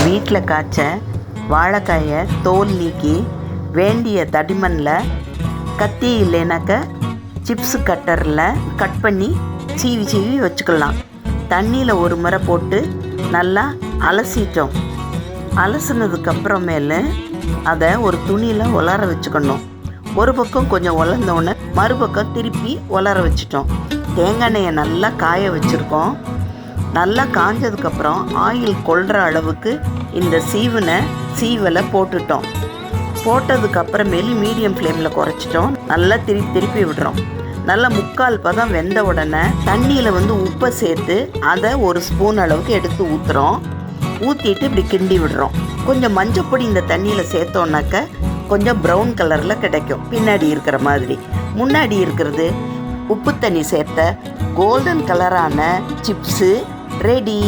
வீட்டில் காய்ச்ச வாழைக்காயை தோல் நீக்கி வேண்டிய தடிமனில் கத்தி இல்லைனாக்க சிப்ஸு கட்டரில் கட் பண்ணி சீவி வச்சுக்கலாம். தண்ணியில் ஒரு முறை போட்டு நல்லா அலசிட்டோம். அலசினதுக்கப்புறமேலு அதை ஒரு துணியில் உலர வச்சுக்கணும். ஒரு பக்கம் கொஞ்சம் உலர்ந்தோடனே மறுபக்கம் திருப்பி உலர வச்சிட்டோம். தேங்காய் எண்ணெயை நல்லா காய வச்சுருக்கோம். நல்லா காஞ்சதுக்கப்புறம் ஆயில் கொள்கிற அளவுக்கு இந்த சீவலை போட்டுட்டோம். போட்டதுக்கப்புறமேலு மீடியம் ஃப்ளேமில் குறைச்சிட்டோம். நல்லா திருப்பி விடுறோம். நல்லா முக்கால் பதம் வெந்த உடனே தண்ணியில் உப்பை சேர்த்து அதை ஒரு ஸ்பூன் அளவுக்கு எடுத்து ஊற்றுறோம். ஊற்றிட்டு இப்படி கிண்டி விடுறோம். கொஞ்சம் மஞ்சப்பொடி இந்த தண்ணியில் சேர்த்தோன்னாக்க கொஞ்சம் ப்ரௌன் கலரில் கிடைக்கும். பின்னாடி இருக்கிற மாதிரி முன்னாடி இருக்கிறது உப்பு தண்ணி சேர்த்த கோல்டன் கலரான சிப்ஸு ரெடி.